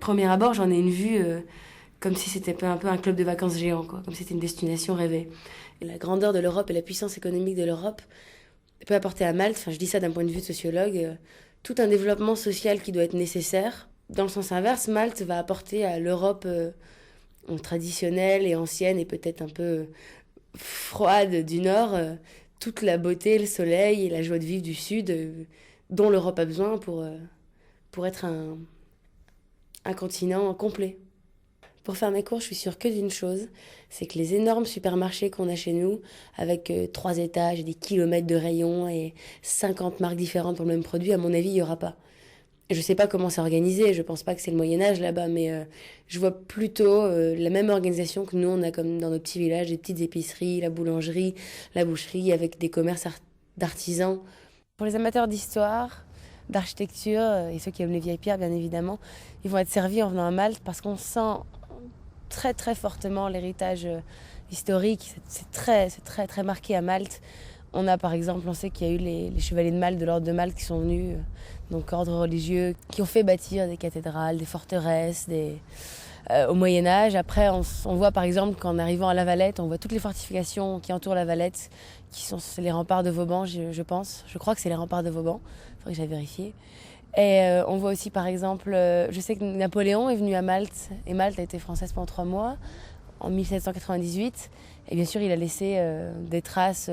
premier abord, j'en ai une vue comme si c'était un peu un club de vacances géant, quoi, comme si c'était une destination rêvée. Et la grandeur de l'Europe et la puissance économique de l'Europe peut apporter à Malte, enfin je dis ça d'un point de vue de sociologue, tout un développement social qui doit être nécessaire. Dans le sens inverse, Malte va apporter à l'Europe traditionnelle et ancienne et peut-être un peu froide du Nord toute la beauté, le soleil et la joie de vivre du Sud dont l'Europe a besoin pour être un continent complet. Pour faire mes courses, je suis sûre que d'une chose, c'est que les énormes supermarchés qu'on a chez nous, avec 3 étages et des kilomètres de rayons et 50 marques différentes pour le même produit, à mon avis, il n'y aura pas. Je sais pas comment c'est organisé, je pense pas que c'est le Moyen-Âge là-bas, mais je vois plutôt la même organisation que nous, on a comme dans nos petits villages, des petites épiceries, la boulangerie, la boucherie, avec des commerces d'artisans. Pour les amateurs d'histoire, d'architecture et ceux qui aiment les vieilles pierres, bien évidemment, ils vont être servis en venant à Malte parce qu'on sent très très fortement l'héritage historique. C'est très marqué à Malte. On a par exemple, on sait qu'il y a eu les chevaliers de Malte, de l'ordre de Malte, qui sont venus, donc ordre religieux, qui ont fait bâtir des cathédrales, des forteresses, au Moyen-Âge. Après, on voit par exemple qu'en arrivant à La Valette, on voit toutes les fortifications qui entourent La Valette, c'est les remparts de Vauban, je pense. Je crois que c'est les remparts de Vauban, il faudrait que j'aille vérifier. Et on voit aussi par exemple, je sais que Napoléon est venu à Malte, et Malte a été française pendant 3 mois, en 1798. Et bien sûr, il a laissé des traces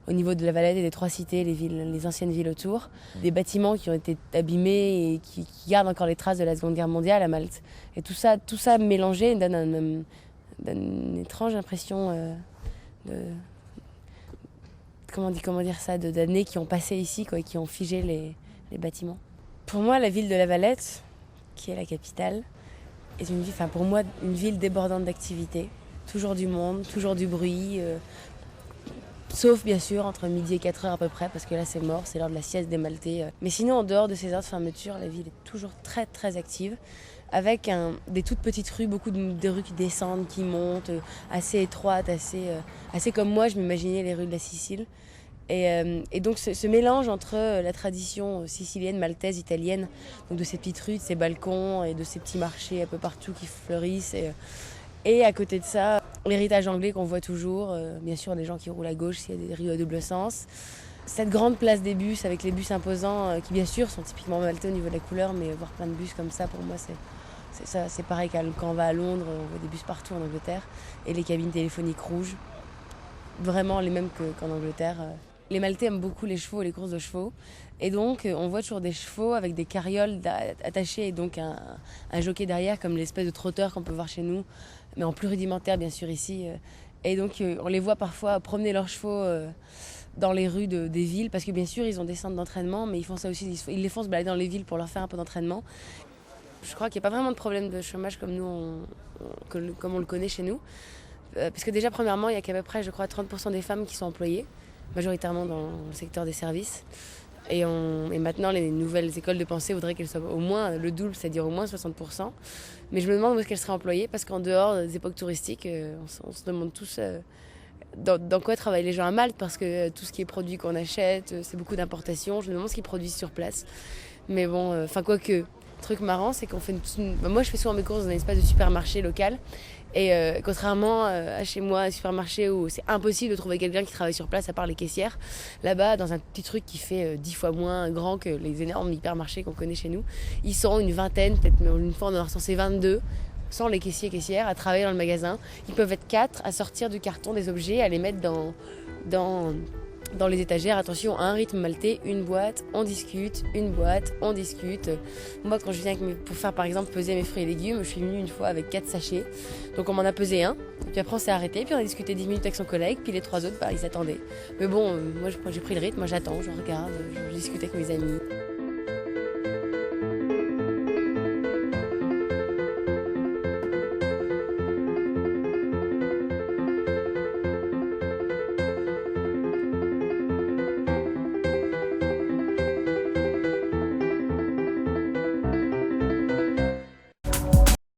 au niveau de La Valette et des 3 cités, les anciennes villes autour. Des bâtiments qui ont été abîmés et qui gardent encore les traces de la Seconde Guerre mondiale à Malte. Et tout ça mélangé donne une étrange impression comment dire ça, d'années qui ont passé ici, quoi, et qui ont figé les bâtiments. Pour moi, la ville de La Valette, qui est la capitale, est une ville, pour moi, une ville débordante d'activités. Toujours du monde, toujours du bruit, sauf bien sûr entre midi et 4 heures à peu près, parce que là c'est mort, c'est l'heure de la sieste des Maltais. Mais sinon, en dehors de ces heures de fermeture, la ville est toujours très très active, avec des toutes petites rues, beaucoup de rues qui descendent, qui montent, assez étroites, assez comme moi je m'imaginais les rues de la Sicile. Et donc ce mélange entre la tradition sicilienne, maltaise, italienne, donc de ces petites rues, de ces balcons et de ces petits marchés un peu partout qui fleurissent. Et à côté de ça, l'héritage anglais qu'on voit toujours, bien sûr des gens qui roulent à gauche s'il y a des rues à double sens. Cette grande place des bus avec les bus imposants qui bien sûr sont typiquement maltais au niveau de la couleur, mais voir plein de bus comme ça pour moi c'est pareil quand on va à Londres, on voit des bus partout en Angleterre et les cabines téléphoniques rouges, vraiment les mêmes qu'en Angleterre. Les Maltais aiment beaucoup les chevaux et les courses de chevaux. Et donc, on voit toujours des chevaux avec des carrioles attachées et donc un jockey derrière, comme l'espèce de trotteur qu'on peut voir chez nous, mais en plus rudimentaire, bien sûr, ici. Et donc, on les voit parfois promener leurs chevaux dans les rues des villes, parce que bien sûr, ils ont des centres d'entraînement, mais ils font ça aussi, ils les font se balader dans les villes pour leur faire un peu d'entraînement. Je crois qu'il n'y a pas vraiment de problème de chômage comme nous, comme on le connaît chez nous. Parce que déjà, premièrement, il y a qu'à peu près, je crois, 30% des femmes qui sont employées, majoritairement dans le secteur des services. Et maintenant, les nouvelles écoles de pensée voudraient qu'elles soient au moins le double, c'est-à-dire au moins 60%. Mais je me demande où est-ce qu'elles seraient employées, parce qu'en dehors des époques touristiques, on se demande tous dans quoi travaillent les gens à Malte, parce que tout ce qui est produit qu'on achète, c'est beaucoup d'importation. Je me demande ce qu'ils produisent sur place. Mais bon, quoique, truc marrant, c'est qu'on fait moi, je fais souvent mes courses dans un espace de supermarché local. Et contrairement à chez moi, un supermarché où c'est impossible de trouver quelqu'un qui travaille sur place à part les caissières, là-bas, dans un petit truc qui fait 10 fois moins grand que les énormes hypermarchés qu'on connaît chez nous, ils sont une vingtaine, peut-être une fois on en a recensé 22, sans les caissiers et caissières, à travailler dans le magasin. Ils peuvent être 4 à sortir du carton des objets, à les mettre dans les étagères. Attention, à un rythme maltais, une boîte, on discute, une boîte, on discute. Moi, quand je viens pour faire par exemple peser mes fruits et légumes, je suis venue une fois avec 4 sachets. Donc on m'en a pesé un, puis après on s'est arrêté, puis on a discuté 10 minutes avec son collègue, puis les 3 autres, ils attendaient. Mais bon, moi j'ai pris le rythme, moi j'attends, je regarde, je discute avec mes amis.